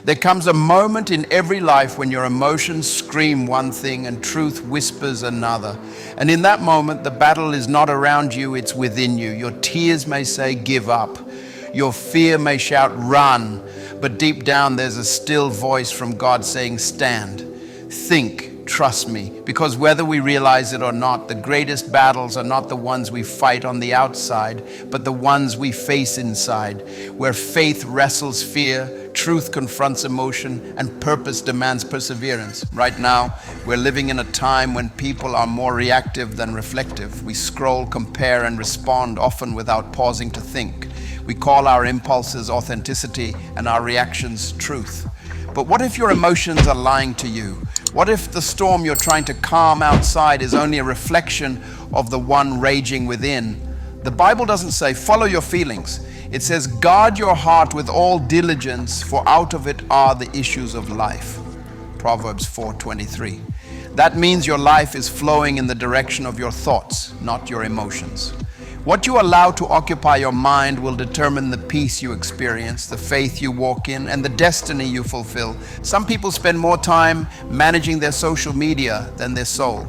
There comes a moment in every life when your emotions scream one thing and truth whispers another. And in that moment, the battle is not around you, it's within you. Your tears may say, give up. Your fear may shout, run. But deep down, there's a still voice from God saying, stand, think, trust me. Because whether we realize it or not, the greatest battles are not the ones we fight on the outside, but the ones we face inside, where faith wrestles fear, truth confronts emotion, and purpose demands perseverance. Right now, we're living in a time when people are more reactive than reflective. We scroll, compare, and respond, often without pausing to think. We call our impulses authenticity and our reactions truth. But what if your emotions are lying to you? What if the storm you're trying to calm outside is only a reflection of the one raging within? The Bible doesn't say follow your feelings. It says guard your heart with all diligence, for out of it are the issues of life. Proverbs 4:23. That means your life is flowing in the direction of your thoughts, not your emotions. What you allow to occupy your mind will determine the peace you experience, the faith you walk in, and the destiny you fulfill. Some people spend more time managing their social media than their soul.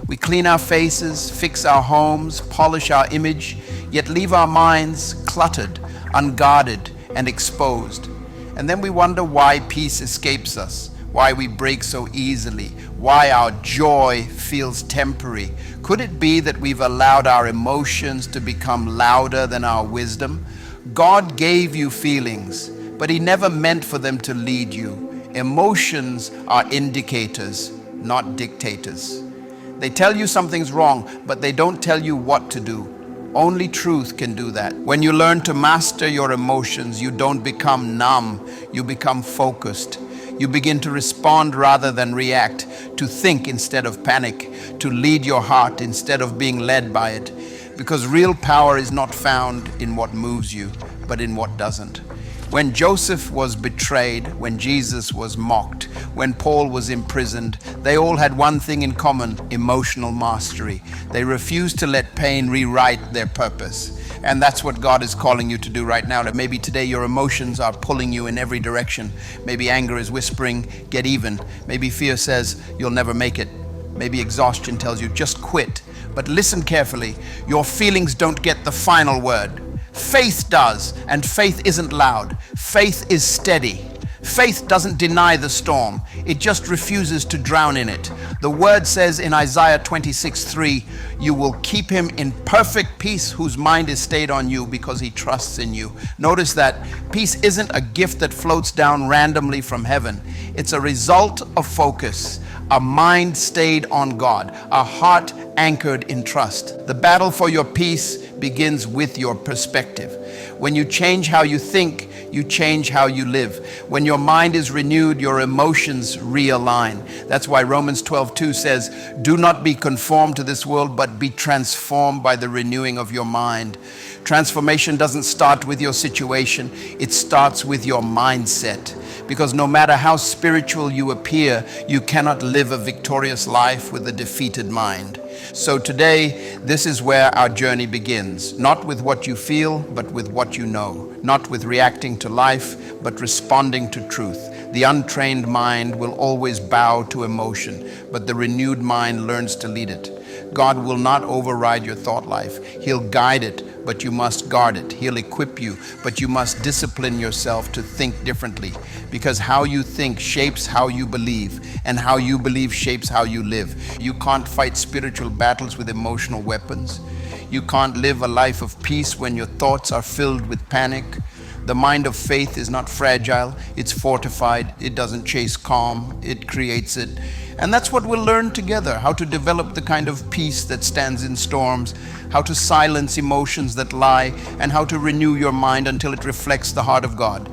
We clean our faces, fix our homes, polish our image, yet leave our minds cluttered, unguarded, and exposed. And then we wonder why peace escapes us, why we break so easily, why our joy feels temporary. Could it be that we've allowed our emotions to become louder than our wisdom? God gave you feelings, but He never meant for them to lead you. Emotions are indicators, not dictators. They tell you something's wrong, but they don't tell you what to do. Only truth can do that. When you learn to master your emotions, you don't become numb, you become focused. You begin to respond rather than react, to think instead of panic, to lead your heart instead of being led by it. Because real power is not found in what moves you, but in what doesn't. When Joseph was betrayed, when Jesus was mocked, when Paul was imprisoned, they all had one thing in common: emotional mastery. They refused to let pain rewrite their purpose. And that's what God is calling you to do right now. That maybe today your emotions are pulling you in every direction. Maybe anger is whispering, get even. Maybe fear says, you'll never make it. Maybe exhaustion tells you, just quit. But listen carefully. Your feelings don't get the final word. Faith does, and faith isn't loud. Faith is steady. Faith doesn't deny the storm. It just refuses to drown in it. The word says in Isaiah 26:3, you will keep him in perfect peace whose mind is stayed on you because he trusts in you. Notice that peace isn't a gift that floats down randomly from heaven. It's a result of focus, a mind stayed on God, a heart anchored in trust. The battle for your peace begins with your perspective. When you change how you think, you change how you live. When your mind is renewed, your emotions realign. That's why Romans 12:2 says, do not be conformed to this world, but be transformed by the renewing of your mind. Transformation doesn't start with your situation, it starts with your mindset. Because no matter how spiritual you appear, you cannot live a victorious life with a defeated mind. So today, this is where our journey begins. Not with what you feel, but with what you know. Not with reacting to life, but responding to truth. The untrained mind will always bow to emotion, but the renewed mind learns to lead it. God will not override your thought life. He'll guide it, but you must guard it. He'll equip you, but you must discipline yourself to think differently. Because how you think shapes how you believe, and how you believe shapes how you live. You can't fight spiritual battles with emotional weapons. You can't live a life of peace when your thoughts are filled with panic. The mind of faith is not fragile, it's fortified, it doesn't chase calm, it creates it. And that's what we'll learn together, how to develop the kind of peace that stands in storms, how to silence emotions that lie, and how to renew your mind until it reflects the heart of God.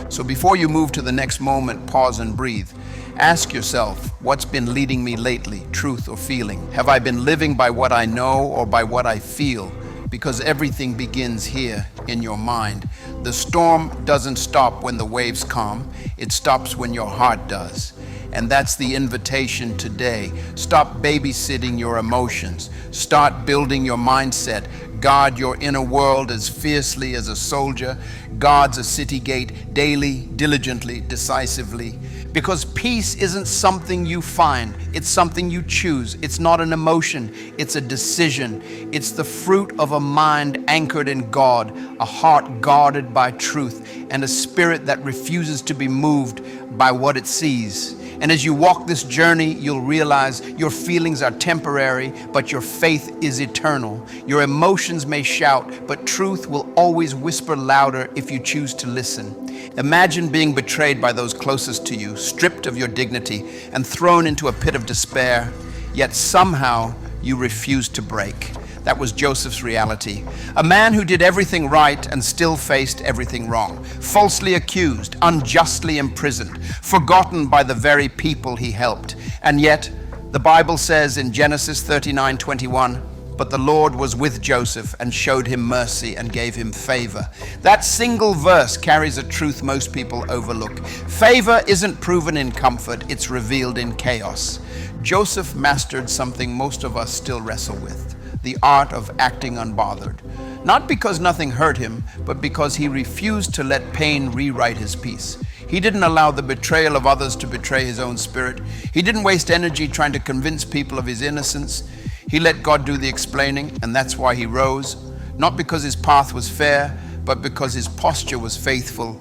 So before you move to the next moment, pause and breathe. Ask yourself, what's been leading me lately, truth or feeling? Have I been living by what I know or by what I feel? Because everything begins here in your mind. The storm doesn't stop when the waves calm, it stops when your heart does. And that's the invitation today. Stop babysitting your emotions. Start building your mindset. Guard your inner world as fiercely as a soldier guards a city gate, daily, diligently, decisively. Because peace isn't something you find, it's something you choose. It's not an emotion, it's a decision. It's the fruit of a mind anchored in God, a heart guarded by truth, and a spirit that refuses to be moved by what it sees. And as you walk this journey, you'll realize your feelings are temporary, but your faith is eternal. Your emotions may shout, but truth will always whisper louder if you choose to listen. Imagine being betrayed by those closest to you, stripped of your dignity, and thrown into a pit of despair, yet somehow you refuse to break. That was Joseph's reality. A man who did everything right and still faced everything wrong. Falsely accused, unjustly imprisoned, forgotten by the very people he helped. And yet, the Bible says in Genesis 39:21, but the Lord was with Joseph and showed him mercy and gave him favor. That single verse carries a truth most people overlook. Favor isn't proven in comfort, it's revealed in chaos. Joseph mastered something most of us still wrestle with. The art of acting unbothered. Not because nothing hurt him, but because he refused to let pain rewrite his peace. He didn't allow the betrayal of others to betray his own spirit. He didn't waste energy trying to convince people of his innocence. He let God do the explaining, and that's why he rose. Not because his path was fair, but because his posture was faithful.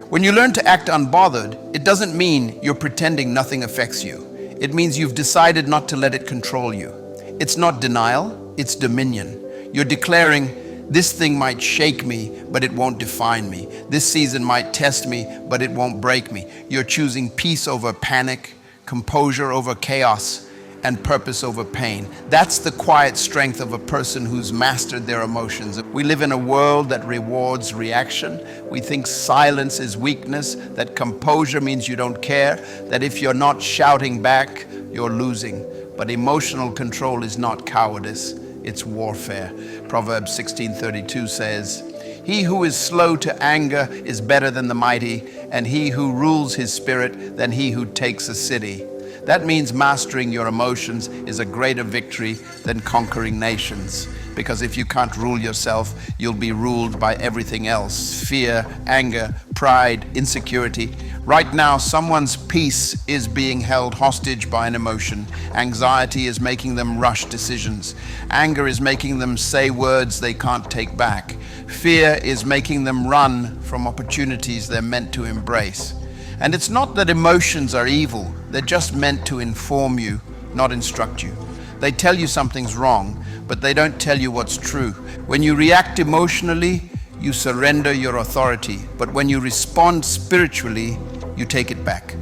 When you learn to act unbothered, it doesn't mean you're pretending nothing affects you. It means you've decided not to let it control you. It's not denial. It's dominion. You're declaring, this thing might shake me, but it won't define me. This season might test me, but it won't break me. You're choosing peace over panic, composure over chaos, and purpose over pain. That's the quiet strength of a person who's mastered their emotions. We live in a world that rewards reaction. We think silence is weakness, that composure means you don't care, that if you're not shouting back, you're losing. But emotional control is not cowardice, it's warfare. Proverbs 16:32 says, he who is slow to anger is better than the mighty, and he who rules his spirit than he who takes a city. That means mastering your emotions is a greater victory than conquering nations. Because if you can't rule yourself, you'll be ruled by everything else. Fear, anger, pride, insecurity. Right now, someone's peace is being held hostage by an emotion. Anxiety is making them rush decisions. Anger is making them say words they can't take back. Fear is making them run from opportunities they're meant to embrace. And it's not that emotions are evil. They're just meant to inform you, not instruct you. They tell you something's wrong, but they don't tell you what's true. When you react emotionally, you surrender your authority. But when you respond spiritually, you take it back.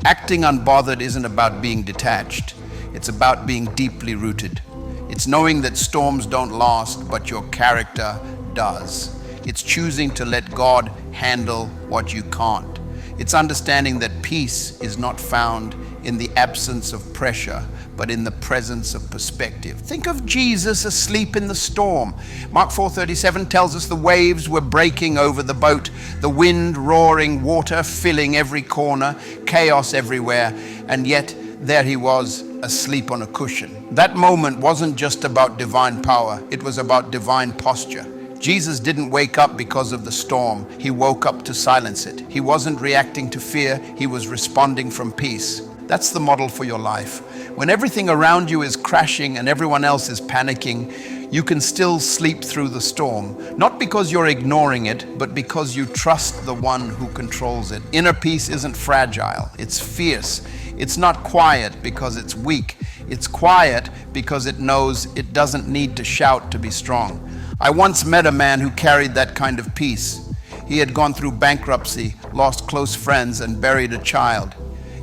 Acting unbothered isn't about being detached. It's about being deeply rooted. It's knowing that storms don't last, but your character does. It's choosing to let God handle what you can't. It's understanding that peace is not found in the absence of pressure, but in the presence of perspective. Think of Jesus asleep in the storm. Mark 4:37 tells us the waves were breaking over the boat, the wind roaring, water filling every corner, chaos everywhere, and yet there he was asleep on a cushion. That moment wasn't just about divine power, it was about divine posture. Jesus didn't wake up because of the storm. He woke up to silence it. He wasn't reacting to fear, he was responding from peace. That's the model for your life. When everything around you is crashing and everyone else is panicking, you can still sleep through the storm. Not because you're ignoring it, but because you trust the one who controls it. Inner peace isn't fragile, it's fierce. It's not quiet because it's weak. It's quiet because it knows it doesn't need to shout to be strong. I once met a man who carried that kind of peace. He had gone through bankruptcy, lost close friends, and buried a child.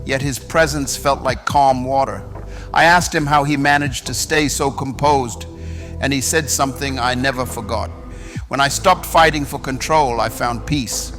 Yet his presence felt like calm water. I asked him how he managed to stay so composed, and he said something I never forgot. When I stopped fighting for control, I found peace.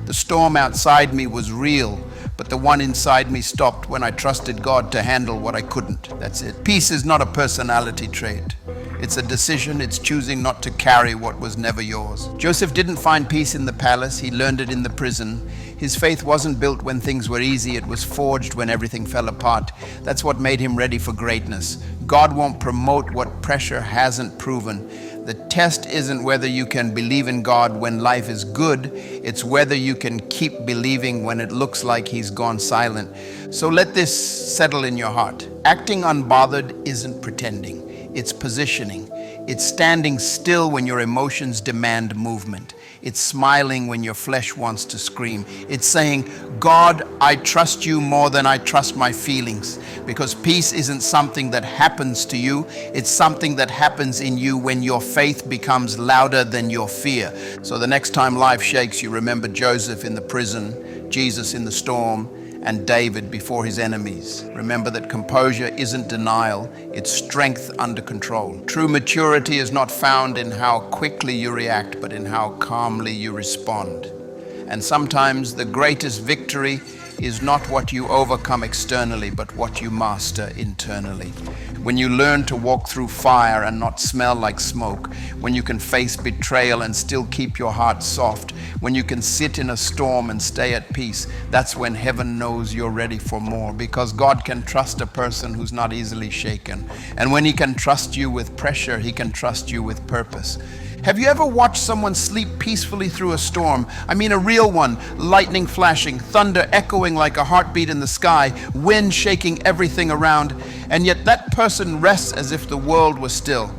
The storm outside me was real, but the one inside me stopped when I trusted God to handle what I couldn't. That's it. Peace is not a personality trait. It's a decision. It's choosing not to carry what was never yours. Joseph didn't find peace in the palace. He learned it in the prison. His faith wasn't built when things were easy. It was forged when everything fell apart. That's what made him ready for greatness. God won't promote what pressure hasn't proven. The test isn't whether you can believe in God when life is good, it's whether you can keep believing when it looks like He's gone silent. So let this settle in your heart. Acting unbothered isn't pretending, it's positioning. It's standing still when your emotions demand movement. It's smiling when your flesh wants to scream. It's saying, God, I trust you more than I trust my feelings. Because peace isn't something that happens to you. It's something that happens in you when your faith becomes louder than your fear. So the next time life shakes you, remember Joseph in the prison, Jesus in the storm, and David before his enemies. Remember that composure isn't denial, it's strength under control. True maturity is not found in how quickly you react, but in how calmly you respond. And sometimes the greatest victory is not what you overcome externally, but what you master internally. When you learn to walk through fire and not smell like smoke, when you can face betrayal and still keep your heart soft, when you can sit in a storm and stay at peace, that's when heaven knows you're ready for more, because God can trust a person who's not easily shaken. And when He can trust you with pressure, He can trust you with purpose. Have you ever watched someone sleep peacefully through a storm? I mean a real one, lightning flashing, thunder echoing like a heartbeat in the sky, wind shaking everything around, and yet that person rests as if the world was still.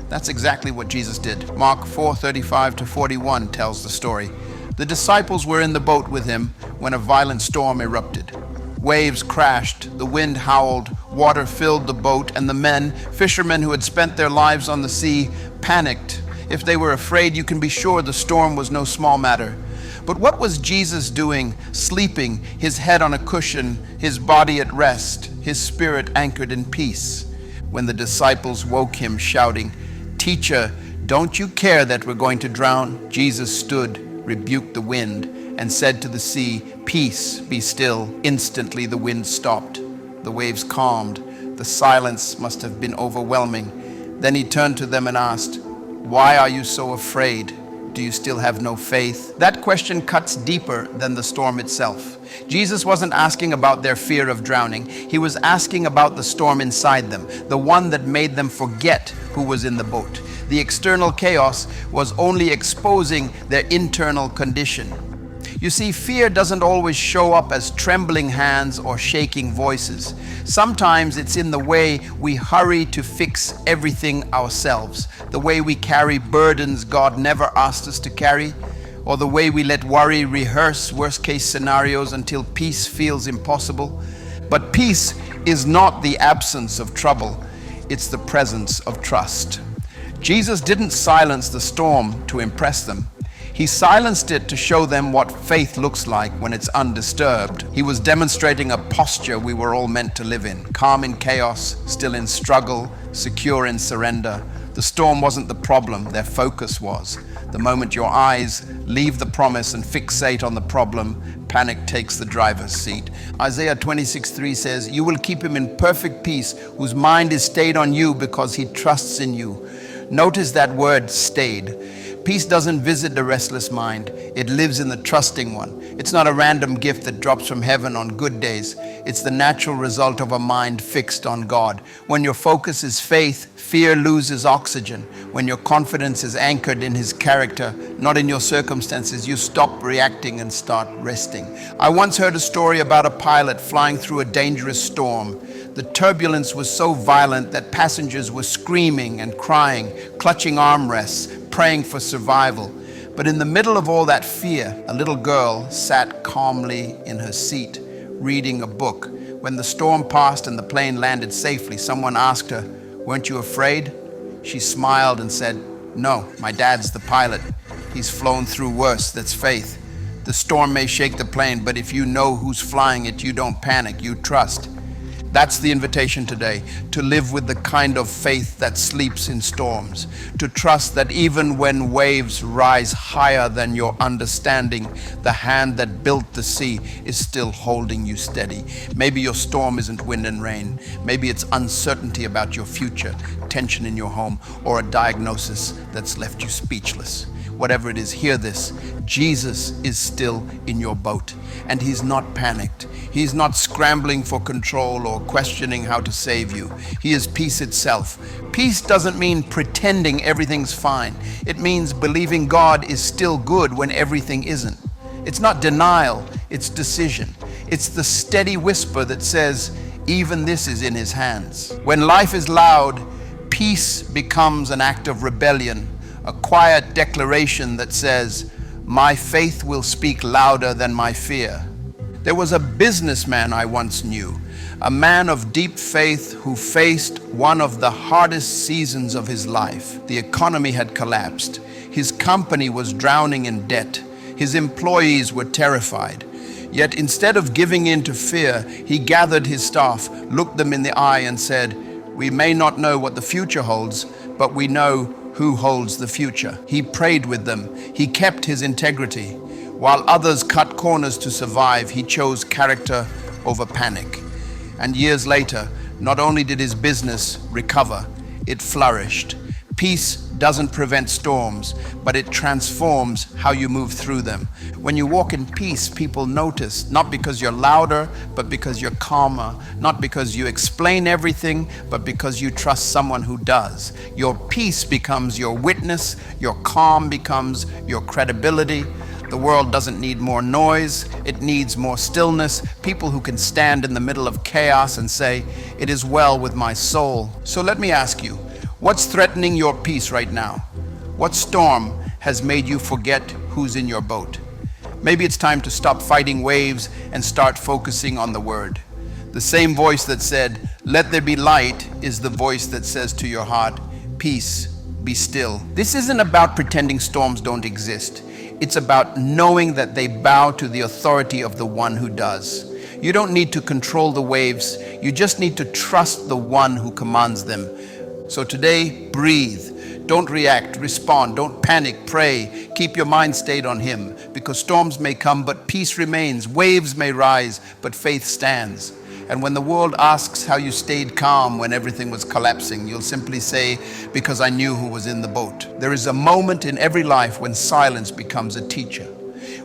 That's exactly what Jesus did. Mark 4:35-41 tells the story. The disciples were in the boat with Him when a violent storm erupted. Waves crashed, the wind howled, water filled the boat, and the men, fishermen who had spent their lives on the sea, panicked. If they were afraid, you can be sure the storm was no small matter. But what was Jesus doing, sleeping, His head on a cushion, His body at rest, His spirit anchored in peace? When the disciples woke Him, shouting, "Teacher, don't you care that we're going to drown?" Jesus stood, rebuked the wind, and said to the sea, "Peace, be still." Instantly the wind stopped. The waves calmed. The silence must have been overwhelming. Then He turned to them and asked, "Why are you so afraid? Do you still have no faith?" That question cuts deeper than the storm itself. Jesus wasn't asking about their fear of drowning. He was asking about the storm inside them, the one that made them forget who was in the boat. The external chaos was only exposing their internal condition. You see, fear doesn't always show up as trembling hands or shaking voices. Sometimes it's in the way we hurry to fix everything ourselves, the way we carry burdens God never asked us to carry, or the way we let worry rehearse worst-case scenarios until peace feels impossible. But peace is not the absence of trouble, it's the presence of trust. Jesus didn't silence the storm to impress them. He silenced it to show them what faith looks like when it's undisturbed. He was demonstrating a posture we were all meant to live in, calm in chaos, still in struggle, secure in surrender. The storm wasn't the problem, their focus was. The moment your eyes leave the promise and fixate on the problem, panic takes the driver's seat. Isaiah 26:3 says, "You will keep him in perfect peace, whose mind is stayed on you because he trusts in you." Notice that word, stayed. Peace doesn't visit the restless mind. It lives in the trusting one. It's not a random gift that drops from heaven on good days. It's the natural result of a mind fixed on God. When your focus is faith, fear loses oxygen. When your confidence is anchored in His character, not in your circumstances, you stop reacting and start resting. I once heard a story about a pilot flying through a dangerous storm. The turbulence was so violent that passengers were screaming and crying, clutching armrests, praying for survival. But in the middle of all that fear, a little girl sat calmly in her seat, reading a book. When the storm passed and the plane landed safely, someone asked her, "Weren't you afraid?" She smiled and said, "No, my dad's the pilot. He's flown through worse. That's faith. The storm may shake the plane, but if you know who's flying it, you don't panic, you trust." That's the invitation today, to live with the kind of faith that sleeps in storms, to trust that even when waves rise higher than your understanding, the hand that built the sea is still holding you steady. Maybe your storm isn't wind and rain. Maybe it's uncertainty about your future, tension in your home, or a diagnosis that's left you speechless. whatever it is, hear this. Jesus is still in your boat, and he's not panicked. He's not scrambling for control or questioning how to save you. He is peace itself. Peace doesn't mean pretending everything's fine. It means believing God is still good when everything isn't. It's not denial, it's decision. It's the steady whisper that says, even this is in his hands. When life is loud, peace becomes an act of rebellion, a quiet declaration that says, my faith will speak louder than my fear. There was a businessman I once knew, a man of deep faith who faced one of the hardest seasons of his life. The economy had collapsed. His company was drowning in debt. His employees were terrified. Yet instead of giving in to fear, he gathered his staff, looked them in the eye and said, we may not know what the future holds, but we know who holds the future. He prayed with them. He kept his integrity. While others cut corners to survive, he chose character over panic. And years later, not only did his business recover, it flourished. Peace doesn't prevent storms, but it transforms how you move through them. When you walk in peace, people notice, not because you're louder, but because you're calmer, not because you explain everything, but because you trust someone who does. Your peace becomes your witness, your calm becomes your credibility. The world doesn't need more noise, it needs more stillness, people who can stand in the middle of chaos and say, it is well with my soul. So let me ask you, what's threatening your peace right now? What storm has made you forget who's in your boat? Maybe it's time to stop fighting waves and start focusing on the word. The same voice that said, let there be light, is the voice that says to your heart, peace, be still. This isn't about pretending storms don't exist. It's about knowing that they bow to the authority of the one who does. You don't need to control the waves. You just need to trust the one who commands them. So today, breathe. Don't react, respond. Don't panic, pray. Keep your mind stayed on him, because storms may come, but peace remains. Waves may rise, but faith stands. And when the world asks how you stayed calm when everything was collapsing, you'll simply say, because I knew who was in the boat. There is a moment in every life when silence becomes a teacher.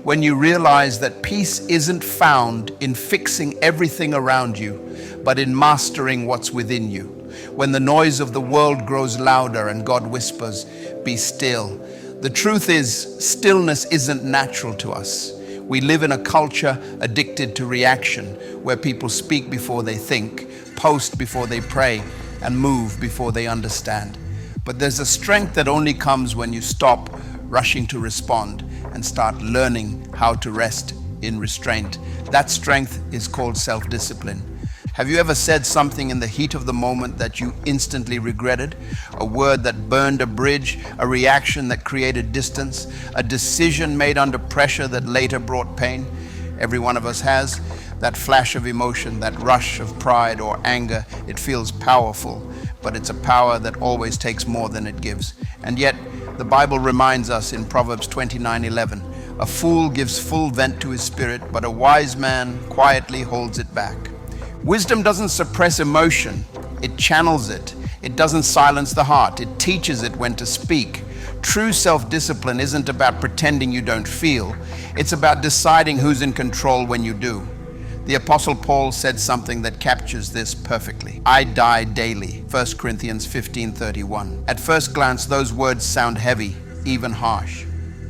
When you realize that peace isn't found in fixing everything around you, but in mastering what's within you. When the noise of the world grows louder and God whispers, be still. The truth is, stillness isn't natural to us. We live in a culture addicted to reaction, where people speak before they think, post before they pray, and move before they understand. But there's a strength that only comes when you stop rushing to respond and start learning how to rest in restraint. That strength is called self-discipline. Have you ever said something in the heat of the moment that you instantly regretted? A word that burned a bridge, a reaction that created distance, a decision made under pressure that later brought pain? Every one of us has. That flash of emotion, that rush of pride or anger, it feels powerful, but it's a power that always takes more than it gives. And yet, the Bible reminds us in Proverbs 29:11, a fool gives full vent to his spirit, but a wise man quietly holds it back. Wisdom doesn't suppress emotion, it channels it. It doesn't silence the heart, it teaches it when to speak. True self-discipline isn't about pretending you don't feel, it's about deciding who's in control when you do. The Apostle Paul said something that captures this perfectly. I die daily, 1 Corinthians 15:31. At first glance, those words sound heavy, even harsh.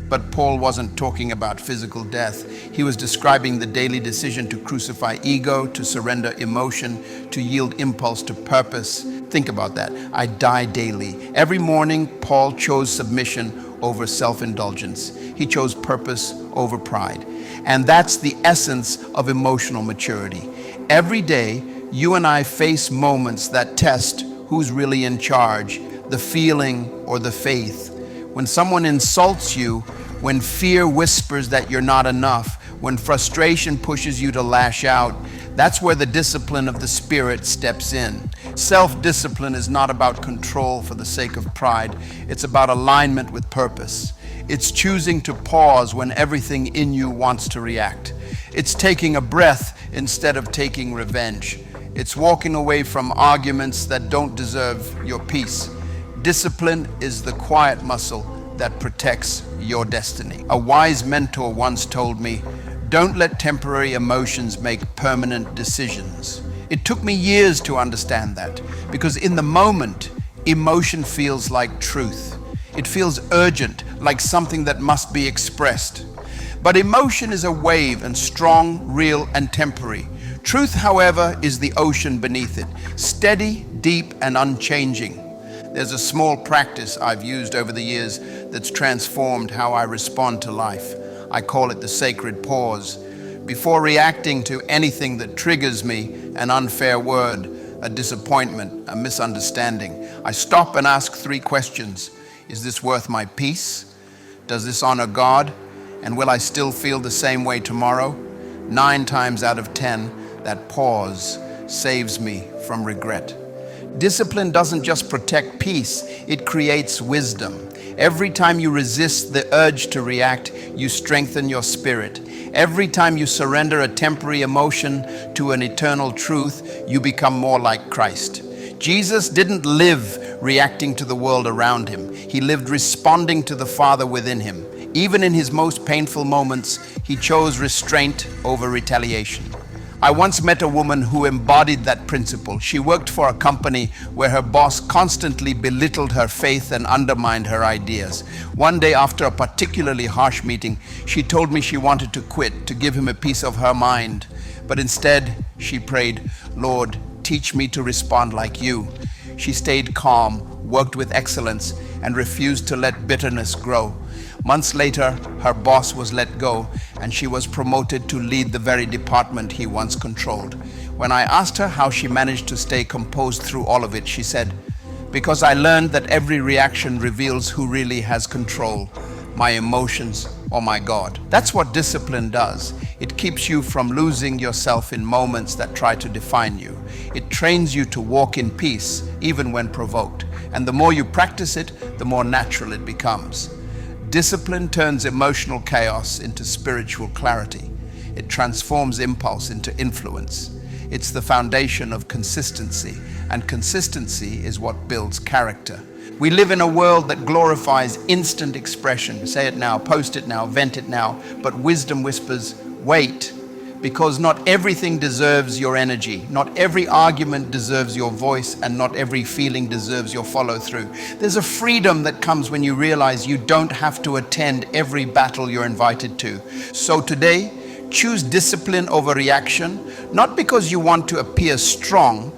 But Paul wasn't talking about physical death. He was describing the daily decision to crucify ego, to surrender emotion, to yield impulse to purpose. Think about that. I die daily. Every morning, Paul chose submission over self-indulgence. He chose purpose over pride. And that's the essence of emotional maturity. Every day, you and I face moments that test who's really in charge, the feeling or the faith. When someone insults you, when fear whispers that you're not enough, when frustration pushes you to lash out, that's where the discipline of the Spirit steps in. Self-discipline is not about control for the sake of pride. It's about alignment with purpose. It's choosing to pause when everything in you wants to react. It's taking a breath instead of taking revenge. It's walking away from arguments that don't deserve your peace. Discipline is the quiet muscle that protects your destiny. A wise mentor once told me, "Don't let temporary emotions make permanent decisions." It took me years to understand that, because in the moment, emotion feels like truth. It feels urgent, like something that must be expressed. But emotion is a wave, and strong, real, and temporary. Truth, however, is the ocean beneath it, steady, deep, and unchanging. There's a small practice I've used over the years that's transformed how I respond to life. I call it the sacred pause. Before reacting to anything that triggers me, an unfair word, a disappointment, a misunderstanding, I stop and ask 3 questions. Is this worth my peace? Does this honor God? And will I still feel the same way tomorrow? 9 times out of 10, that pause saves me from regret. Discipline doesn't just protect peace, it creates wisdom. Every time you resist the urge to react, you strengthen your spirit. Every time you surrender a temporary emotion to an eternal truth, you become more like Christ. Jesus didn't live reacting to the world around him. He lived responding to the Father within him. Even in his most painful moments, he chose restraint over retaliation. I once met a woman who embodied that principle. She worked for a company where her boss constantly belittled her faith and undermined her ideas. One day, after a particularly harsh meeting, she told me she wanted to quit to give him a piece of her mind. But instead, she prayed, "Lord, teach me to respond like you." She stayed calm, worked with excellence, and refused to let bitterness grow. Months later, her boss was let go, and she was promoted to lead the very department he once controlled. When I asked her how she managed to stay composed through all of it, she said, "Because I learned that every reaction reveals who really has control, my emotions or my God." That's what discipline does. It keeps you from losing yourself in moments that try to define you. It trains you to walk in peace, even when provoked. And the more you practice it, the more natural it becomes. Discipline turns emotional chaos into spiritual clarity. It transforms impulse into influence. It's the foundation of consistency, and consistency is what builds character. We live in a world that glorifies instant expression. Say it now, post it now, vent it now. But wisdom whispers, wait, because not everything deserves your energy. Not every argument deserves your voice, and not every feeling deserves your follow through. There's a freedom that comes when you realize you don't have to attend every battle you're invited to. So today, choose discipline over reaction, not because you want to appear strong,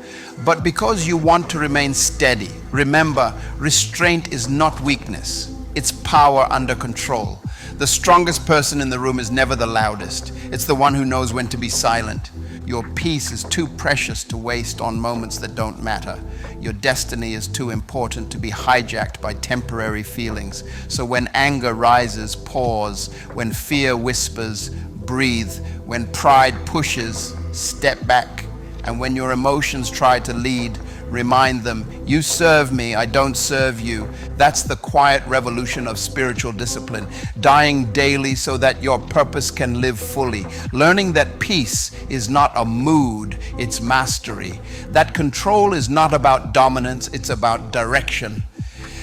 but because you want to remain steady. Remember, restraint is not weakness, it's power under control. The strongest person in the room is never the loudest. It's the one who knows when to be silent. Your peace is too precious to waste on moments that don't matter. Your destiny is too important to be hijacked by temporary feelings. So when anger rises, pause. When fear whispers, breathe. When pride pushes, step back. And when your emotions try to lead, remind them, you serve me, I don't serve you. That's the quiet revolution of spiritual discipline, dying daily so that your purpose can live fully. Learning that peace is not a mood, it's mastery. That control is not about dominance, it's about direction.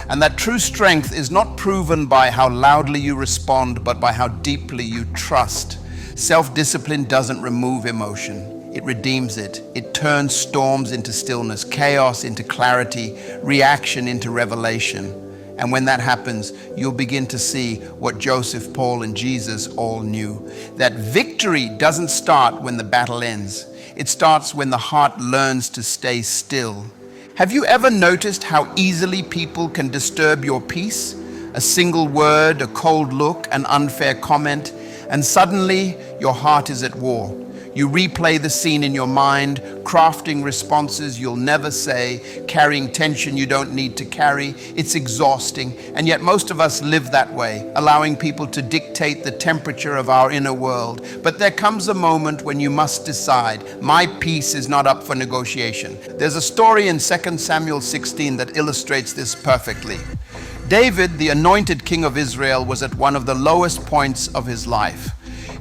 And that true strength is not proven by how loudly you respond, but by how deeply you trust. Self-discipline doesn't remove emotion. It redeems it. It turns storms into stillness, chaos into clarity, reaction into revelation. And when that happens, you'll begin to see what Joseph, Paul, and Jesus all knew. That victory doesn't start when the battle ends. It starts when the heart learns to stay still. Have you ever noticed how easily people can disturb your peace? A single word, a cold look, an unfair comment, and suddenly your heart is at war. You replay the scene in your mind, crafting responses you'll never say, carrying tension you don't need to carry. It's exhausting, and yet most of us live that way, allowing people to dictate the temperature of our inner world. But there comes a moment when you must decide, my peace is not up for negotiation. There's a story in 2 Samuel 16 that illustrates this perfectly. David, the anointed king of Israel, was at one of the lowest points of his life.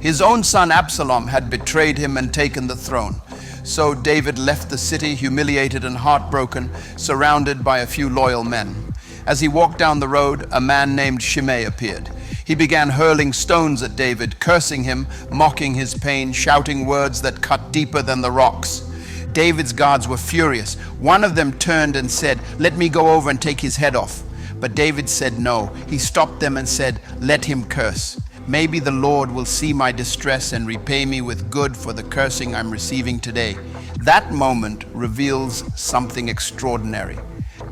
His own son Absalom had betrayed him and taken the throne. So David left the city humiliated and heartbroken, surrounded by a few loyal men. As he walked down the road, a man named Shimei appeared. He began hurling stones at David, cursing him, mocking his pain, shouting words that cut deeper than the rocks. David's guards were furious. One of them turned and said, "Let me go over and take his head off." But David said no. He stopped them and said, "Let him curse. Maybe the Lord will see my distress and repay me with good for the cursing I'm receiving today." That moment reveals something extraordinary.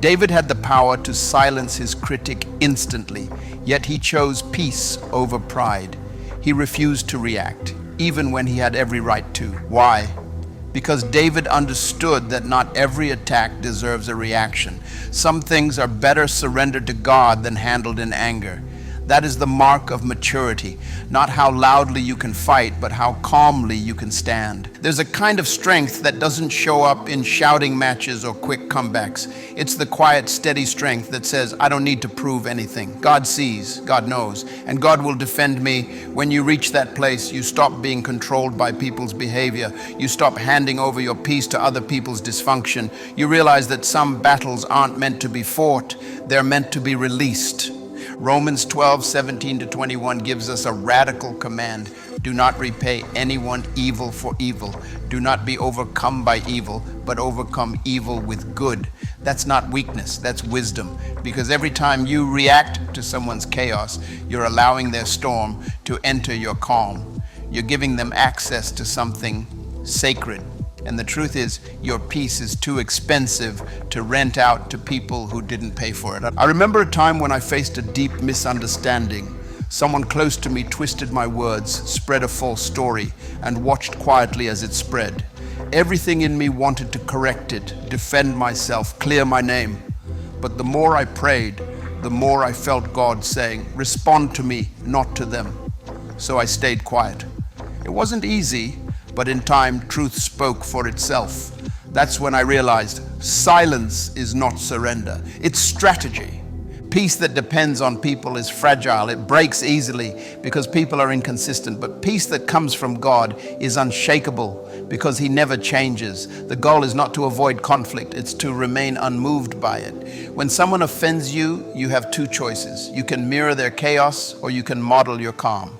David had the power to silence his critic instantly, yet he chose peace over pride. He refused to react, even when he had every right to. Why? Because David understood that not every attack deserves a reaction. Some things are better surrendered to God than handled in anger. That is the mark of maturity, not how loudly you can fight, but how calmly you can stand. There's a kind of strength that doesn't show up in shouting matches or quick comebacks. It's the quiet, steady strength that says, "I don't need to prove anything. God sees, God knows, and God will defend me." When you reach that place, you stop being controlled by people's behavior. You stop handing over your peace to other people's dysfunction. You realize that some battles aren't meant to be fought, they're meant to be released. Romans 12:17-21 gives us a radical command. Do not repay anyone evil for evil. Do not be overcome by evil, but overcome evil with good. That's not weakness, that's wisdom. Because every time you react to someone's chaos, you're allowing their storm to enter your calm. You're giving them access to something sacred. And the truth is, your peace is too expensive to rent out to people who didn't pay for it. I remember a time when I faced a deep misunderstanding. Someone close to me twisted my words, spread a false story, and watched quietly as it spread. Everything in me wanted to correct it, defend myself, clear my name. But the more I prayed, the more I felt God saying, "Respond to me, not to them." So I stayed quiet. It wasn't easy, but in time, truth spoke for itself. That's when I realized silence is not surrender, it's strategy. Peace that depends on people is fragile. It breaks easily because people are inconsistent. But peace that comes from God is unshakable because He never changes. The goal is not to avoid conflict, it's to remain unmoved by it. When someone offends you, you have two choices. You can mirror their chaos or you can model your calm.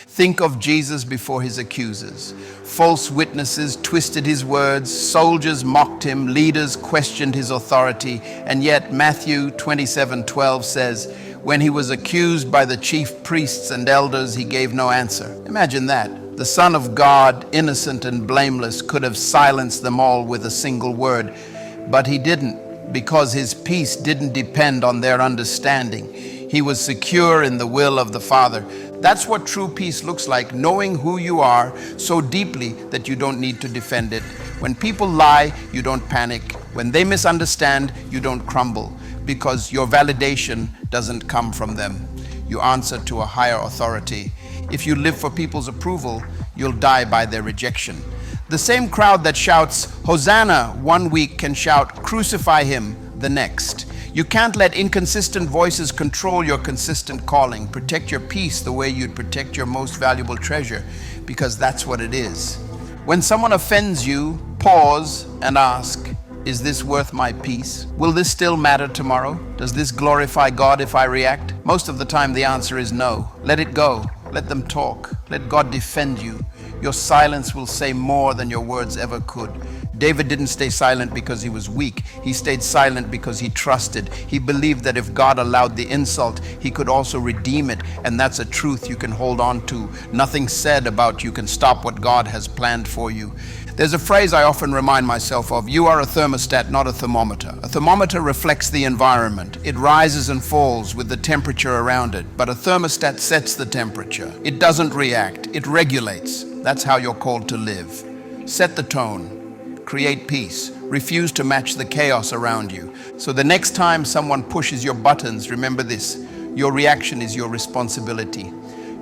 Think of Jesus before his accusers. False witnesses twisted his words, soldiers mocked him, leaders questioned his authority, and yet Matthew 27:12 says, when he was accused by the chief priests and elders, he gave no answer. Imagine that. The Son of God, innocent and blameless, could have silenced them all with a single word, but he didn't, because his peace didn't depend on their understanding. He was secure in the will of the Father. That's what true peace looks like, knowing who you are so deeply that you don't need to defend it. When people lie, you don't panic. When they misunderstand, you don't crumble, because your validation doesn't come from them. You answer to a higher authority. If you live for people's approval, you'll die by their rejection. The same crowd that shouts, "Hosanna," one week can shout, "Crucify him," the next. You can't let inconsistent voices control your consistent calling. Protect your peace the way you'd protect your most valuable treasure, because that's what it is. When someone offends you, pause and ask, is this worth my peace? Will this still matter tomorrow? Does this glorify God if I react? Most of the time the answer is no. Let it go. Let them talk. Let God defend you. Your silence will say more than your words ever could. David didn't stay silent because he was weak. He stayed silent because he trusted. He believed that if God allowed the insult, He could also redeem it. And that's a truth you can hold on to. Nothing said about you can stop what God has planned for you. There's a phrase I often remind myself of. You are a thermostat, not a thermometer. A thermometer reflects the environment. It rises and falls with the temperature around it. But a thermostat sets the temperature. It doesn't react. It regulates. That's how you're called to live. Set the tone. Create peace. Refuse to match the chaos around you. So the next time someone pushes your buttons, remember this: your reaction is your responsibility.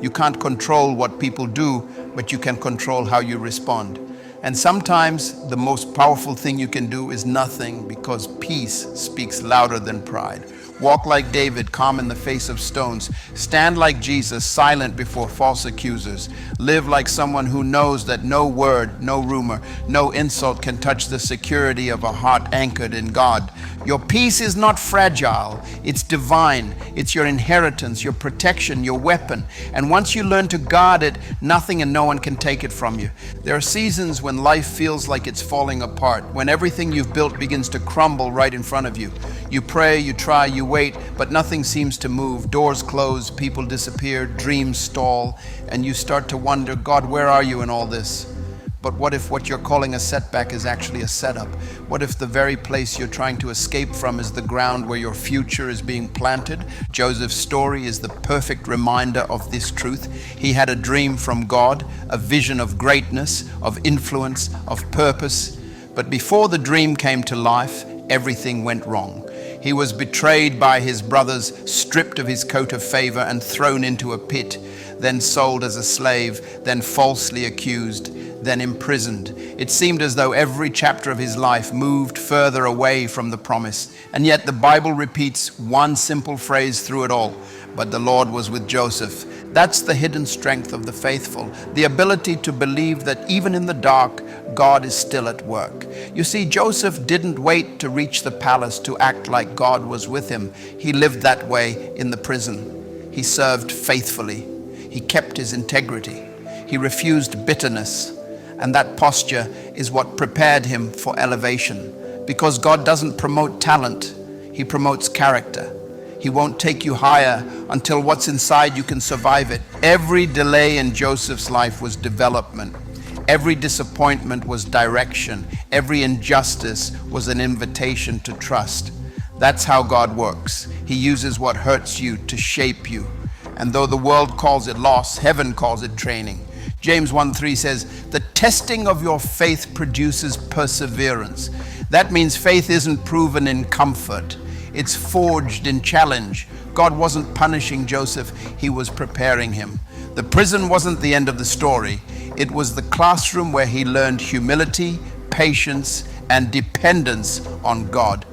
You can't control what people do, but you can control how you respond. And sometimes the most powerful thing you can do is nothing, because peace speaks louder than pride. Walk like David, calm in the face of stones. Stand like Jesus, silent before false accusers. Live like someone who knows that no word, no rumor, no insult can touch the security of a heart anchored in God. Your peace is not fragile, it's divine. It's your inheritance, your protection, your weapon. And once you learn to guard it, nothing and no one can take it from you. There are seasons when life feels like it's falling apart, when everything you've built begins to crumble right in front of you. You pray, you try, you wait, but nothing seems to move. Doors close, people disappear, dreams stall, and you start to wonder, God, where are you in all this? But what if what you're calling a setback is actually a setup? What if the very place you're trying to escape from is the ground where your future is being planted? Joseph's story is the perfect reminder of this truth. He had a dream from God, a vision of greatness, of influence, of purpose. But before the dream came to life, everything went wrong. He was betrayed by his brothers, stripped of his coat of favor and thrown into a pit, then sold as a slave, then falsely accused, then imprisoned. It seemed as though every chapter of his life moved further away from the promise. And yet the Bible repeats one simple phrase through it all: but the Lord was with Joseph. That's the hidden strength of the faithful, the ability to believe that even in the dark, God is still at work. You see, Joseph didn't wait to reach the palace to act like God was with him. He lived that way in the prison. He served faithfully. He kept his integrity. He refused bitterness. And that posture is what prepared him for elevation. Because God doesn't promote talent, He promotes character. He won't take you higher until what's inside you can survive it. Every delay in Joseph's life was development. Every disappointment was direction. Every injustice was an invitation to trust. That's how God works. He uses what hurts you to shape you. And though the world calls it loss, heaven calls it training. James 1:3 says, the testing of your faith produces perseverance. That means faith isn't proven in comfort. It's forged in challenge. God wasn't punishing Joseph, He was preparing him. The prison wasn't the end of the story. It was the classroom where he learned humility, patience, and dependence on God.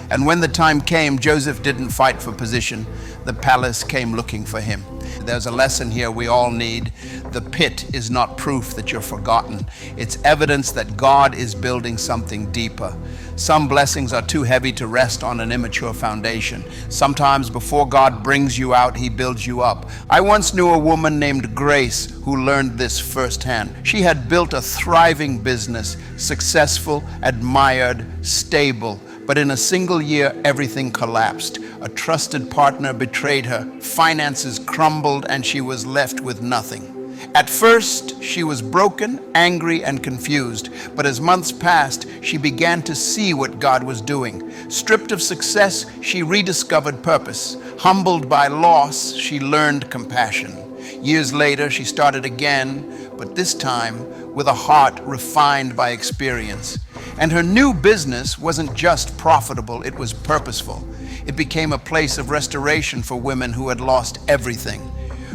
And when the time came, Joseph didn't fight for position. The palace came looking for him. There's a lesson here we all need. The pit is not proof that you're forgotten. It's evidence that God is building something deeper. Some blessings are too heavy to rest on an immature foundation. Sometimes before God brings you out, He builds you up. I once knew a woman named Grace who learned this firsthand. She had built a thriving business, successful, admired, stable. But in a single year, everything collapsed. A trusted partner betrayed her, finances crumbled, and she was left with nothing. At first, she was broken, angry, and confused. But as months passed, she began to see what God was doing. Stripped of success, she rediscovered purpose. Humbled by loss, she learned compassion. Years later, she started again, but this time with a heart refined by experience. And her new business wasn't just profitable, it was purposeful. It became a place of restoration for women who had lost everything.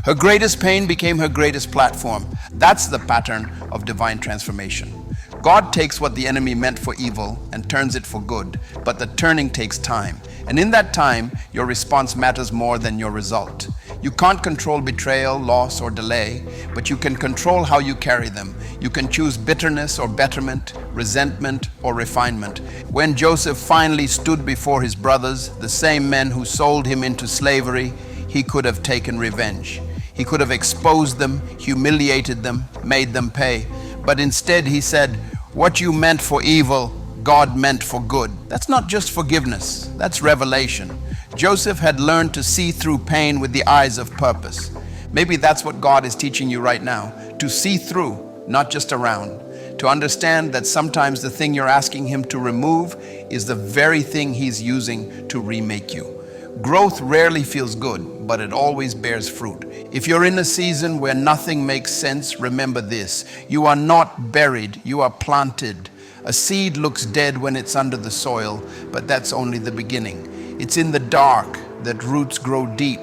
Her greatest pain became her greatest platform. That's the pattern of divine transformation. God takes what the enemy meant for evil and turns it for good, but the turning takes time. And in that time, your response matters more than your result. You can't control betrayal, loss, or delay, but you can control how you carry them. You can choose bitterness or betterment, resentment or refinement. When Joseph finally stood before his brothers, the same men who sold him into slavery, he could have taken revenge. He could have exposed them, humiliated them, made them pay. But instead he said, what you meant for evil, God meant for good. That's not just forgiveness, that's revelation. Joseph had learned to see through pain with the eyes of purpose. Maybe that's what God is teaching you right now, to see through, not just around. To understand that sometimes the thing you're asking Him to remove is the very thing He's using to remake you. Growth rarely feels good, but it always bears fruit. If you're in a season where nothing makes sense, remember this: you are not buried, you are planted. A seed looks dead when it's under the soil, but that's only the beginning. It's in the dark that roots grow deep.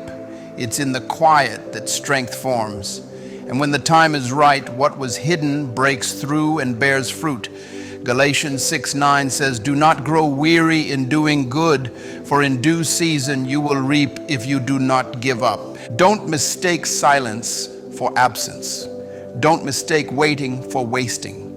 It's in the quiet that strength forms. And when the time is right, what was hidden breaks through and bears fruit. Galatians 6:9 says, "Do not grow weary in doing good, for in due season you will reap if you do not give up." Don't mistake silence for absence. Don't mistake waiting for wasting.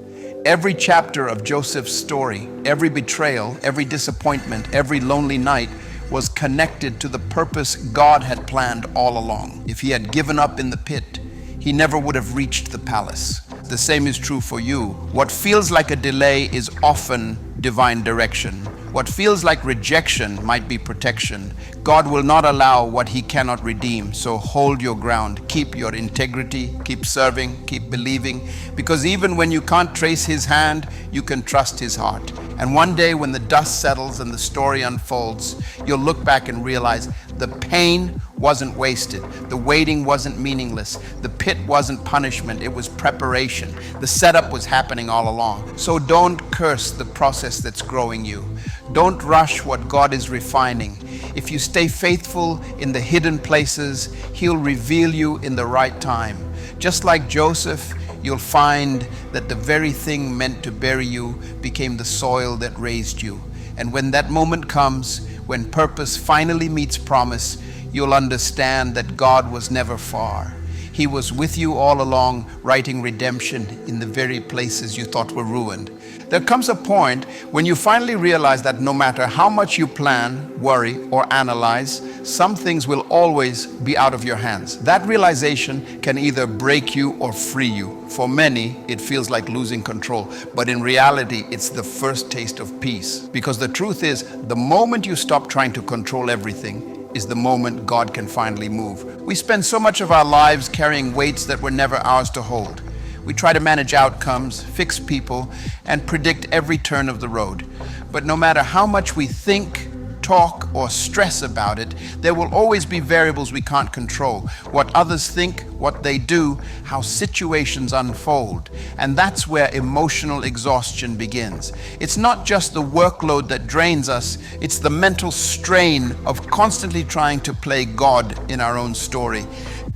Every chapter of Joseph's story, every betrayal, every disappointment, every lonely night was connected to the purpose God had planned all along. If he had given up in the pit, he never would have reached the palace. The same is true for you. What feels like a delay is often divine direction. What feels like rejection might be protection. God will not allow what he cannot redeem, so hold your ground. Keep your integrity, keep serving, keep believing, because even when you can't trace his hand, you can trust his heart. And one day when the dust settles and the story unfolds, you'll look back and realize the pain wasn't wasted. The waiting wasn't meaningless. The pit wasn't punishment. It was preparation. The setup was happening all along. So don't curse the process that's growing you. Don't rush what God is refining. If you stay faithful in the hidden places, he'll reveal you in the right time. Just like Joseph, you'll find that the very thing meant to bury you became the soil that raised you. And when that moment comes, when purpose finally meets promise, you'll understand that God was never far. He was with you all along, writing redemption in the very places you thought were ruined. There comes a point when you finally realize that no matter how much you plan, worry, or analyze, some things will always be out of your hands. That realization can either break you or free you. For many, it feels like losing control, but in reality, it's the first taste of peace. Because the truth is, the moment you stop trying to control everything is the moment God can finally move. We spend so much of our lives carrying weights that were never ours to hold. We try to manage outcomes, fix people, and predict every turn of the road. But no matter how much we think, talk, or stress about it, there will always be variables we can't control. What others think, what they do, how situations unfold. And that's where emotional exhaustion begins. It's not just the workload that drains us, it's the mental strain of constantly trying to play God in our own story.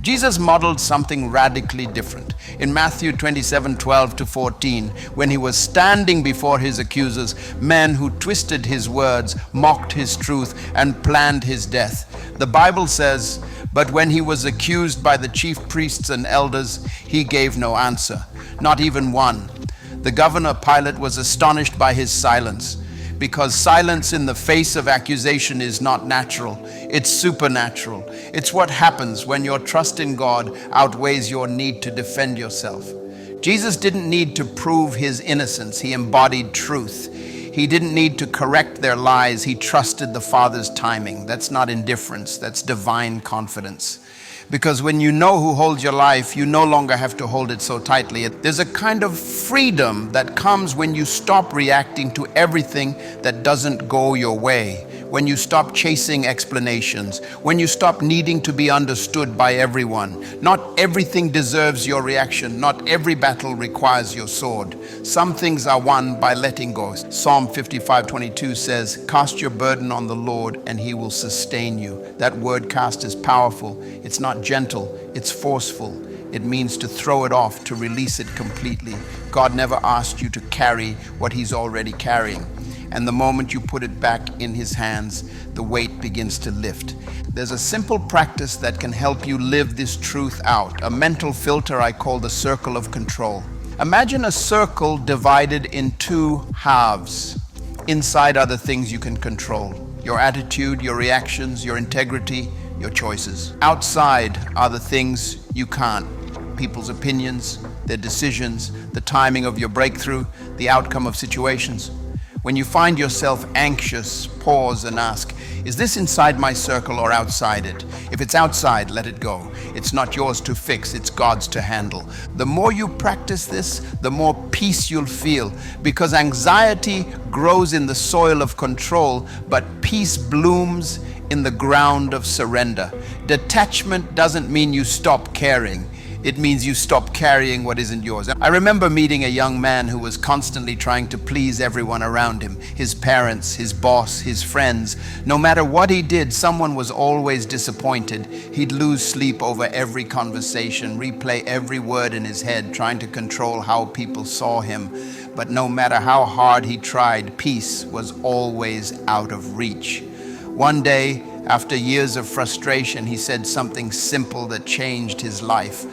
Jesus modeled something radically different. In Matthew 27:12-14, when he was standing before his accusers, men who twisted his words, mocked his truth, and planned his death, the Bible says, "But when he was accused by the chief priests and elders, he gave no answer, not even one." The governor Pilate was astonished by his silence, because silence in the face of accusation is not natural, it's supernatural. It's what happens when your trust in God outweighs your need to defend yourself. Jesus didn't need to prove his innocence, he embodied truth. He didn't need to correct their lies, he trusted the Father's timing. That's not indifference, that's divine confidence. Because when you know who holds your life, you no longer have to hold it so tightly. There's a kind of freedom that comes when you stop reacting to everything that doesn't go your way, when you stop chasing explanations, when you stop needing to be understood by everyone. Not everything deserves your reaction. Not every battle requires your sword. Some things are won by letting go. Psalm 55:22 says, "Cast your burden on the Lord and he will sustain you." That word cast is powerful. It's not gentle, it's forceful. It means to throw it off, to release it completely. God never asked you to carry what he's already carrying. And the moment you put it back in his hands, the weight begins to lift. There's a simple practice that can help you live this truth out, a mental filter I call the circle of control. Imagine a circle divided in two halves. Inside are the things you can control: your attitude, your reactions, your integrity, your choices. Outside are the things you can't: people's opinions, their decisions, the timing of your breakthrough, the outcome of situations. When you find yourself anxious, pause and ask, is this inside my circle or outside it? If it's outside, let it go. It's not yours to fix, it's God's to handle. The more you practice this, the more peace you'll feel, because anxiety grows in the soil of control, but peace blooms in the ground of surrender. Detachment doesn't mean you stop caring. It means you stop carrying what isn't yours. I remember meeting a young man who was constantly trying to please everyone around him, his parents, his boss, his friends. No matter what he did, someone was always disappointed. He'd lose sleep over every conversation, replay every word in his head, trying to control how people saw him. But no matter how hard he tried, peace was always out of reach. One day, after years of frustration, he said something simple that changed his life.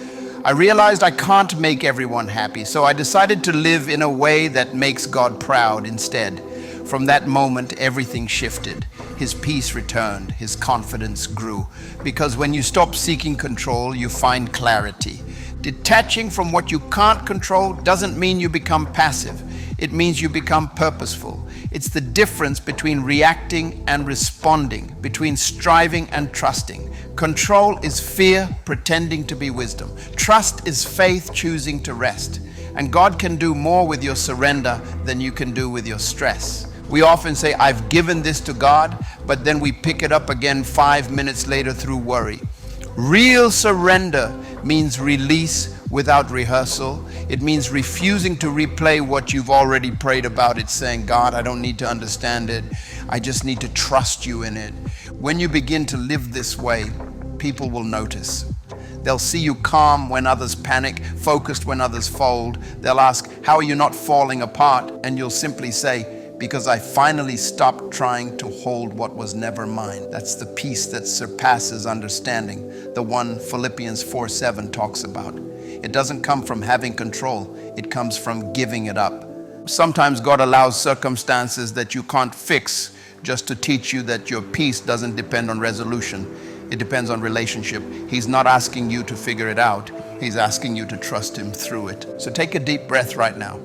I realized I can't make everyone happy, so I decided to live in a way that makes God proud instead. From that moment, everything shifted. His peace returned, his confidence grew. Because when you stop seeking control, you find clarity. Detaching from what you can't control doesn't mean you become passive. It means you become purposeful. It's the difference between reacting and responding, between striving and trusting. Control is fear pretending to be wisdom. Trust is faith choosing to rest. And God can do more with your surrender than you can do with your stress. We often say, I've given this to God, but then we pick it up again 5 minutes later through worry. Real surrender means release without rehearsal. It means refusing to replay what you've already prayed about. It's saying, God, I don't need to understand it. I just need to trust you in it. When you begin to live this way, people will notice. They'll see you calm when others panic, focused when others fold. They'll ask, how are you not falling apart? And you'll simply say, because I finally stopped trying to hold what was never mine. That's the peace that surpasses understanding, the one Philippians 4:7 talks about. It doesn't come from having control, it comes from giving it up. Sometimes God allows circumstances that you can't fix just to teach you that your peace doesn't depend on resolution. It depends on relationship. He's not asking you to figure it out. He's asking you to trust him through it. So take a deep breath right now.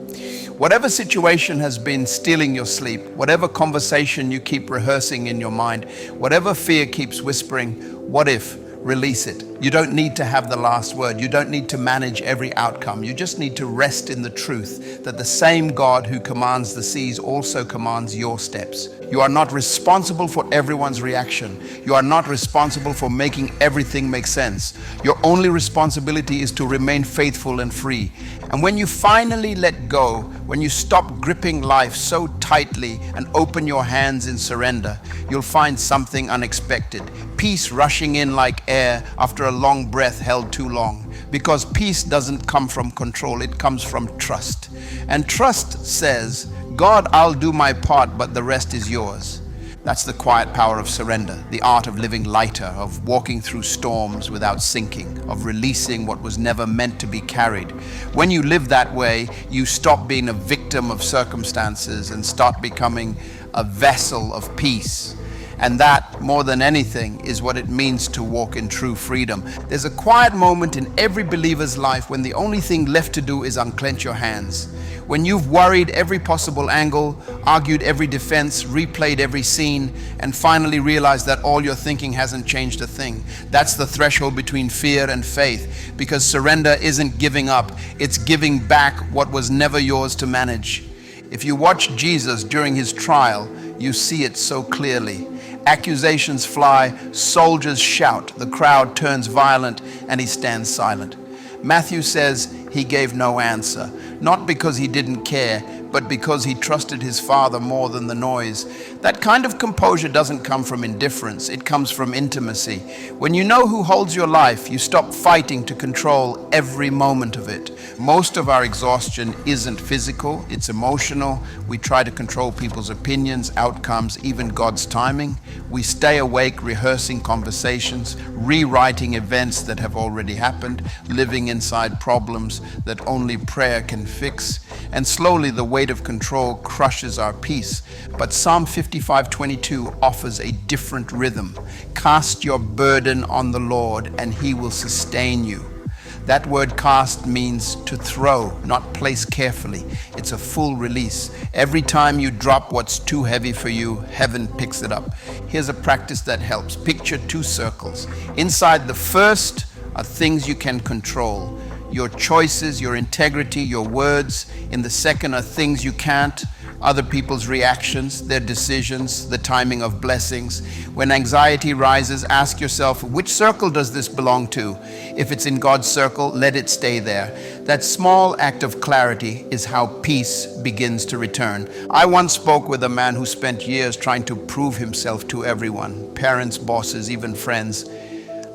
Whatever situation has been stealing your sleep, whatever conversation you keep rehearsing in your mind, whatever fear keeps whispering, what if? Release it. You don't need to have the last word. You don't need to manage every outcome. You just need to rest in the truth that the same God who commands the seas also commands your steps. You are not responsible for everyone's reaction. You are not responsible for making everything make sense. Your only responsibility is to remain faithful and free. And when you finally let go, when you stop gripping life so tightly and open your hands in surrender, you'll find something unexpected. Peace rushing in like air after a long breath held too long. Because peace doesn't come from control, it comes from trust. And trust says, God, I'll do my part, but the rest is yours. That's the quiet power of surrender, the art of living lighter, of walking through storms without sinking, of releasing what was never meant to be carried. When you live that way, you stop being a victim of circumstances and start becoming a vessel of peace. And that, more than anything, is what it means to walk in true freedom. There's a quiet moment in every believer's life when the only thing left to do is unclench your hands. When you've worried every possible angle, argued every defense, replayed every scene, and finally realized that all your thinking hasn't changed a thing. That's the threshold between fear and faith, because surrender isn't giving up, it's giving back what was never yours to manage. If you watch Jesus during his trial, you see it so clearly. Accusations fly, soldiers shout, the crowd turns violent, and he stands silent. Matthew says he gave no answer, not because he didn't care, but because he trusted his Father more than the noise. That kind of composure doesn't come from indifference, it comes from intimacy. When you know who holds your life, you stop fighting to control every moment of it. Most of our exhaustion isn't physical, it's emotional. We try to control people's opinions, outcomes, even God's timing. We stay awake rehearsing conversations, rewriting events that have already happened, living inside problems that only prayer can fix. And slowly the weight of control crushes our peace. But Psalm 55:22 offers a different rhythm. Cast your burden on the Lord and he will sustain you. That word cast means to throw, not place carefully. It's a full release. Every time you drop what's too heavy for you, heaven picks it up. Here's a practice that helps. Picture two circles. Inside the first are things you can control. Your choices, your integrity, your words. In the second are things you can't. Other people's reactions, their decisions, the timing of blessings. When anxiety rises, ask yourself, which circle does this belong to? If it's in God's circle, let it stay there. That small act of clarity is how peace begins to return. I once spoke with a man who spent years trying to prove himself to everyone, parents, bosses, even friends.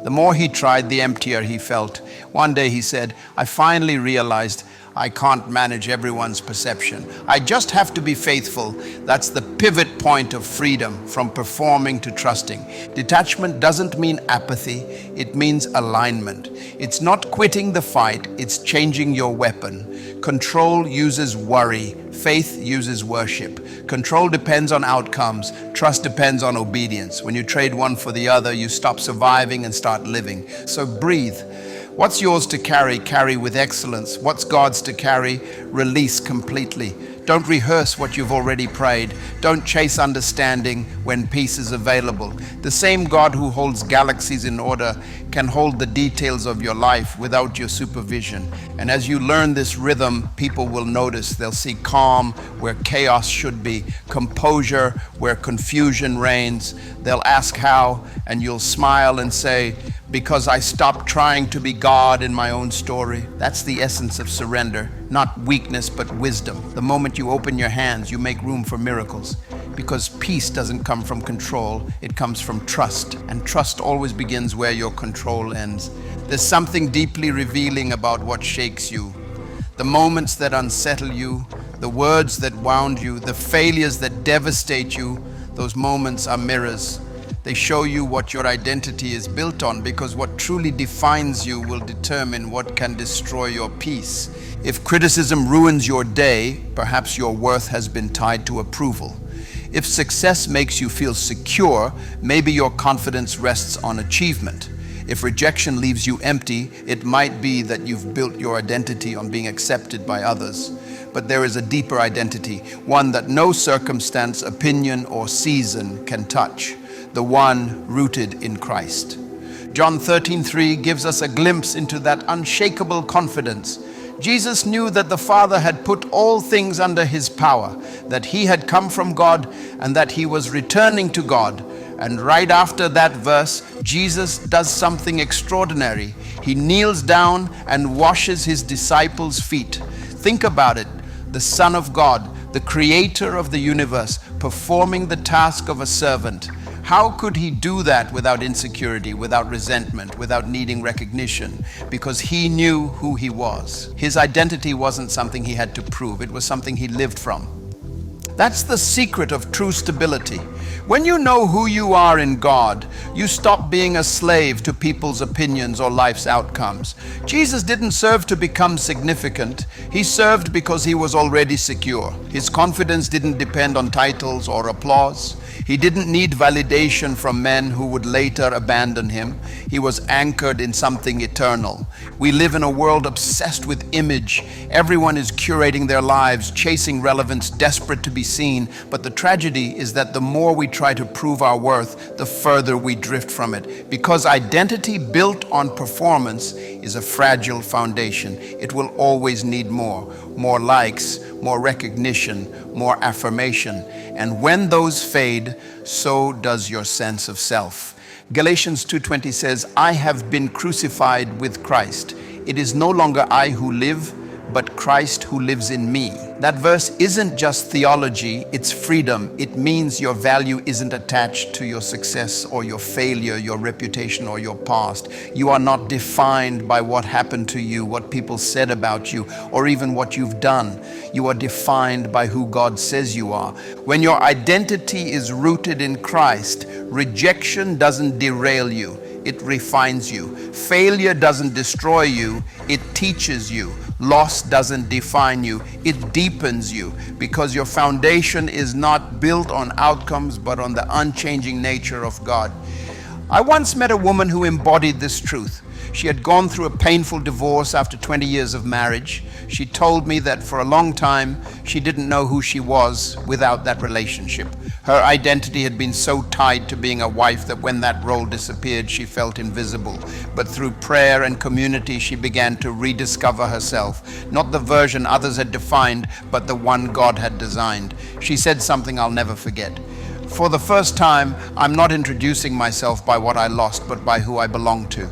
The more he tried, the emptier he felt. One day he said, I finally realized I can't manage everyone's perception. I just have to be faithful. That's the pivot point of freedom from performing to trusting. Detachment doesn't mean apathy, it means alignment. It's not quitting the fight, it's changing your weapon. Control uses worry, faith uses worship. Control depends on outcomes, trust depends on obedience. When you trade one for the other, you stop surviving and start living. So breathe. What's yours to carry, carry with excellence. What's God's to carry, release completely. Don't rehearse what you've already prayed. Don't chase understanding when peace is available. The same God who holds galaxies in order can hold the details of your life without your supervision. And as you learn this rhythm, people will notice. They'll see calm where chaos should be, composure where confusion reigns. They'll ask how, and you'll smile and say, because I stopped trying to be God in my own story. That's the essence of surrender, not weakness, but wisdom. The moment you open your hands, you make room for miracles. Because peace doesn't come from control, it comes from trust. And trust always begins where your control ends. There's something deeply revealing about what shakes you. The moments that unsettle you, the words that wound you, the failures that devastate you, those moments are mirrors. They show you what your identity is built on, because what truly defines you will determine what can destroy your peace. If criticism ruins your day, perhaps your worth has been tied to approval. If success makes you feel secure, maybe your confidence rests on achievement. If rejection leaves you empty, it might be that you've built your identity on being accepted by others. But there is a deeper identity, one that no circumstance, opinion, or season can touch. The one rooted in Christ. John 13:3 gives us a glimpse into that unshakable confidence. Jesus knew that the Father had put all things under his power, that he had come from God and that he was returning to God. And right after that verse, Jesus does something extraordinary. He kneels down and washes his disciples' feet. Think about it. The Son of God, the creator of the universe, performing the task of a servant. How could he do that without insecurity, without resentment, without needing recognition? Because he knew who he was. His identity wasn't something he had to prove, it was something he lived from. That's the secret of true stability. When you know who you are in God, you stop being a slave to people's opinions or life's outcomes. Jesus didn't serve to become significant. He served because he was already secure. His confidence didn't depend on titles or applause. He didn't need validation from men who would later abandon him. He was anchored in something eternal. We live in a world obsessed with image. Everyone is curating their lives, chasing relevance, desperate to be seen. But the tragedy is that the more we try to prove our worth, the further we drift from it. Because identity built on performance is a fragile foundation. It will always need more likes, more recognition, more affirmation. And when those fade, so does your sense of self. Galatians 2:20 says, I have been crucified with Christ. It is no longer I who live, but Christ who lives in me. That verse isn't just theology, it's freedom. It means your value isn't attached to your success or your failure, your reputation or your past. You are not defined by what happened to you, what people said about you, or even what you've done. You are defined by who God says you are. When your identity is rooted in Christ, rejection doesn't derail you, it refines you. Failure doesn't destroy you, it teaches you. Loss doesn't define you, it deepens you, because your foundation is not built on outcomes but on the unchanging nature of God. I once met a woman who embodied this truth. She had gone through a painful divorce after 20 years of marriage. She told me that for a long time she didn't know who she was without that relationship. Her identity had been so tied to being a wife that when that role disappeared, she felt invisible. But through prayer and community, she began to rediscover herself, not the version others had defined, but the one God had designed. She said something I'll never forget. For the first time, I'm not introducing myself by what I lost, but by who I belong to.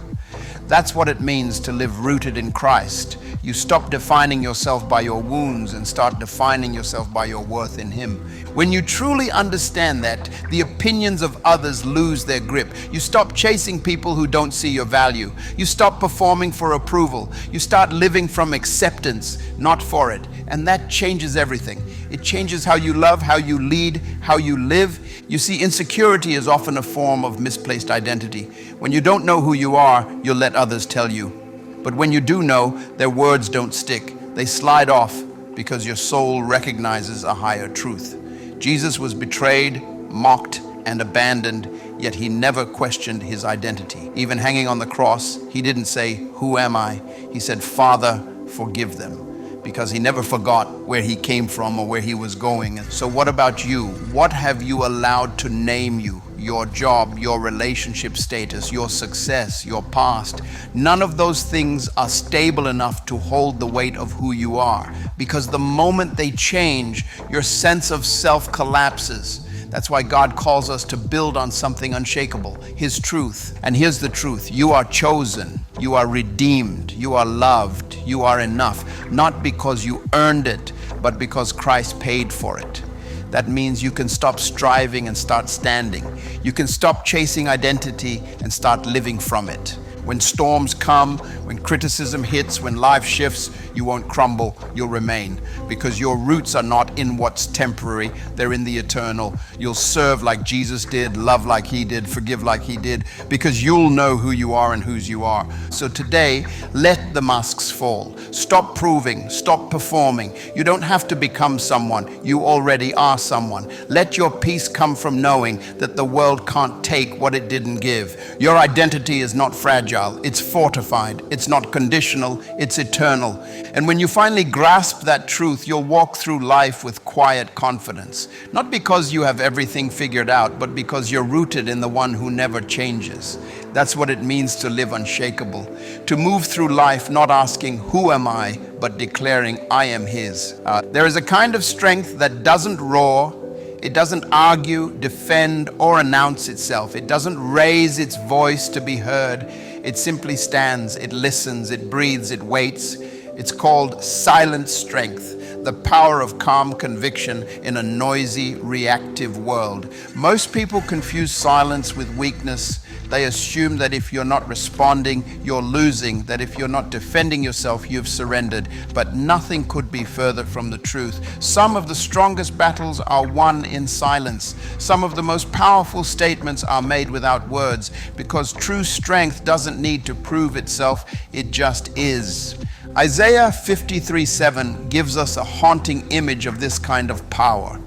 That's what it means to live rooted in Christ. You stop defining yourself by your wounds and start defining yourself by your worth in Him. When you truly understand that, the opinions of others lose their grip. You stop chasing people who don't see your value. You stop performing for approval. You start living from acceptance, not for it. And that changes everything. It changes how you love, how you lead, how you live. You see, insecurity is often a form of misplaced identity. When you don't know who you are, you'll let others tell you. But when you do know, their words don't stick. They slide off because your soul recognizes a higher truth. Jesus was betrayed, mocked, and abandoned, yet He never questioned His identity. Even hanging on the cross, He didn't say, "Who am I?" He said, "Father, forgive them." Because He never forgot where He came from or where He was going. So what about you? What have you allowed to name you? Your job, your relationship status, your success, your past. None of those things are stable enough to hold the weight of who you are. Because the moment they change, your sense of self collapses. That's why God calls us to build on something unshakable, His truth. And here's the truth: you are chosen, you are redeemed, you are loved, you are enough, not because you earned it, but because Christ paid for it. That means you can stop striving and start standing. You can stop chasing identity and start living from it. When storms come, when criticism hits, when life shifts, you won't crumble, you'll remain. Because your roots are not in what's temporary, they're in the eternal. You'll serve like Jesus did, love like He did, forgive like He did, because you'll know who you are and whose you are. So today, let the masks fall. Stop proving, stop performing. You don't have to become someone, you already are someone. Let your peace come from knowing that the world can't take what it didn't give. Your identity is not fragile. It's fortified. It's not conditional. It's eternal. And when you finally grasp that truth, you'll walk through life with quiet confidence. Not because you have everything figured out, but because you're rooted in the one who never changes. That's what it means to live unshakable. To move through life not asking, "Who am I?" but declaring, "I am His." There is a kind of strength that doesn't roar. It doesn't argue, defend, or announce itself. It doesn't raise its voice to be heard. It simply stands, it listens, it breathes, it waits. It's called silent strength, the power of calm conviction in a noisy, reactive world. Most people confuse silence with weakness. They assume that if you're not responding, you're losing, that if you're not defending yourself, you've surrendered. But nothing could be further from the truth. Some of the strongest battles are won in silence. Some of the most powerful statements are made without words, because true strength doesn't need to prove itself, it just is. Isaiah 53:7 gives us a haunting image of this kind of power.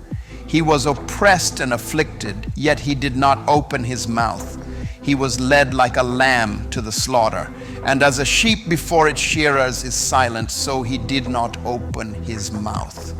He was oppressed and afflicted, yet He did not open His mouth. He was led like a lamb to the slaughter, and as a sheep before its shearers is silent, so He did not open His mouth.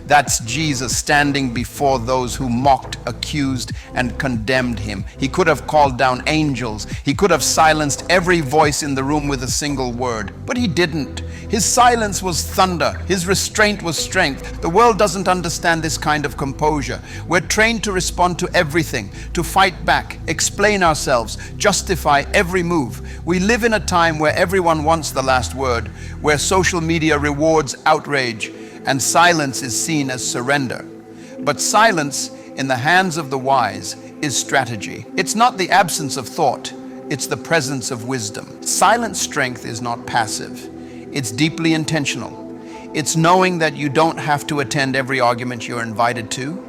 That's Jesus standing before those who mocked, accused, and condemned Him. He could have called down angels. He could have silenced every voice in the room with a single word, but He didn't. His silence was thunder. His restraint was strength. The world doesn't understand this kind of composure. We're trained to respond to everything, to fight back, explain ourselves, justify every move. We live in a time where everyone wants the last word, where social media rewards outrage, and silence is seen as surrender. But silence in the hands of the wise is strategy. It's not the absence of thought, it's the presence of wisdom. Silent strength is not passive, it's deeply intentional. It's knowing that you don't have to attend every argument you're invited to.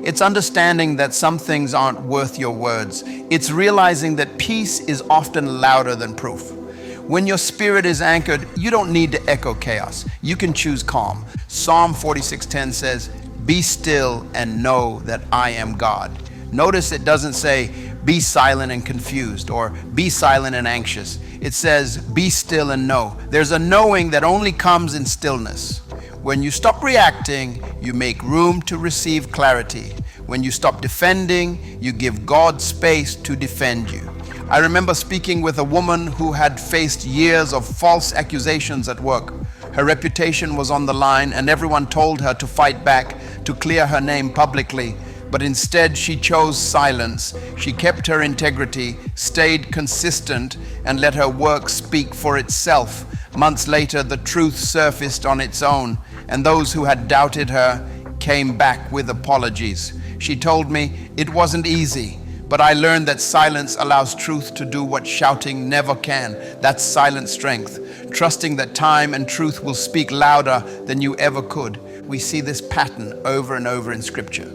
It's understanding that some things aren't worth your words. It's realizing that peace is often louder than proof. When your spirit is anchored, you don't need to echo chaos. You can choose calm. Psalm 46:10 says, "Be still and know that I am God." Notice it doesn't say, "Be silent and confused," or "Be silent and anxious." It says, "Be still and know." There's a knowing that only comes in stillness. When you stop reacting, you make room to receive clarity. When you stop defending, you give God space to defend you. I remember speaking with a woman who had faced years of false accusations at work. Her reputation was on the line, and everyone told her to fight back, to clear her name publicly. but instead she chose silence. She kept her integrity, stayed consistent, and let her work speak for itself. Months later, the truth surfaced on its own, and those who had doubted her came back with apologies. She told me, "It wasn't easy, but I learned that silence allows truth to do what shouting never can." That's silent strength, trusting that time and truth will speak louder than you ever could. We see this pattern over and over in Scripture.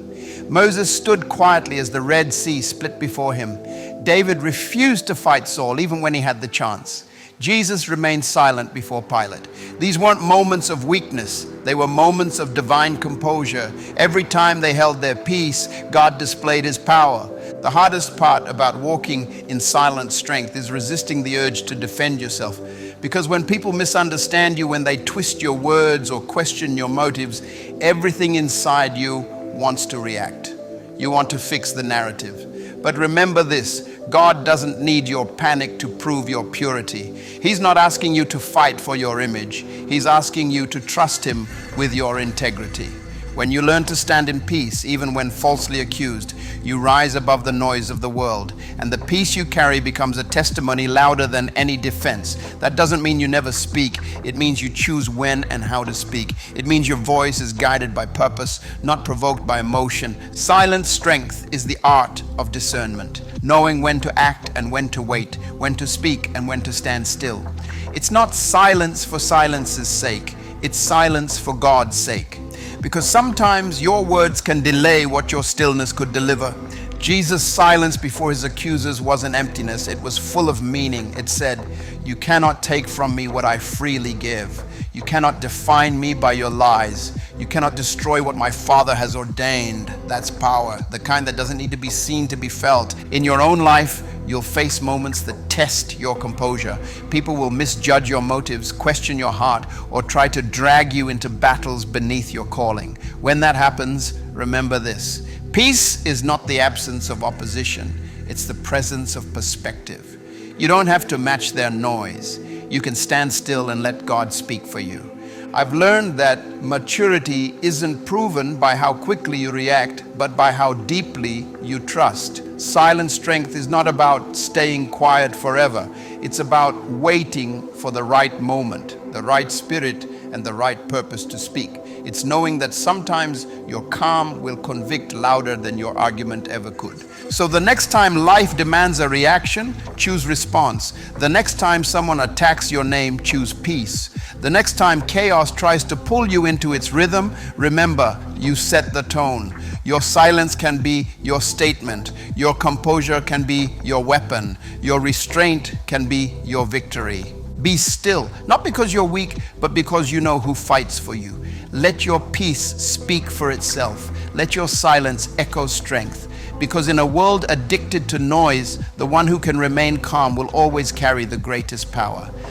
Moses stood quietly as the Red Sea split before him. David refused to fight Saul even when he had the chance. Jesus remained silent before Pilate. These weren't moments of weakness. They were moments of divine composure. Every time they held their peace, God displayed His power. The hardest part about walking in silent strength is resisting the urge to defend yourself. Because when people misunderstand you, when they twist your words or question your motives, everything inside you wants to react. You want to fix the narrative. But remember this, God doesn't need your panic to prove your purity. He's not asking you to fight for your image. He's asking you to trust Him with your integrity. When you learn to stand in peace, even when falsely accused, you rise above the noise of the world, and the peace you carry becomes a testimony louder than any defense. That doesn't mean you never speak. It means you choose when and how to speak. It means your voice is guided by purpose, not provoked by emotion. Silent strength is the art of discernment, knowing when to act and when to wait, when to speak and when to stand still. It's not silence for silence's sake. It's silence for God's sake. Because sometimes your words can delay what your stillness could deliver. Jesus' silence before His accusers wasn't emptiness. It was full of meaning. It said, "You cannot take from me what I freely give. You cannot define me by your lies. You cannot destroy what my Father has ordained." That's power, the kind that doesn't need to be seen to be felt. In your own life, you'll face moments that test your composure. People will misjudge your motives, question your heart, or try to drag you into battles beneath your calling. When that happens, remember this: peace is not the absence of opposition, it's the presence of perspective. You don't have to match their noise. You can stand still and let God speak for you. I've learned that maturity isn't proven by how quickly you react, but by how deeply you trust. Silent strength is not about staying quiet forever. It's about waiting for the right moment, the right spirit, and the right purpose to speak. It's knowing that sometimes your calm will convict louder than your argument ever could. So the next time life demands a reaction, choose response. The next time someone attacks your name, choose peace. The next time chaos tries to pull you into its rhythm, remember, you set the tone. Your silence can be your statement. Your composure can be your weapon. Your restraint can be your victory. Be still, not because you're weak, but because you know who fights for you. Let your peace speak for itself. Let your silence echo strength. Because in a world addicted to noise, the one who can remain calm will always carry the greatest power.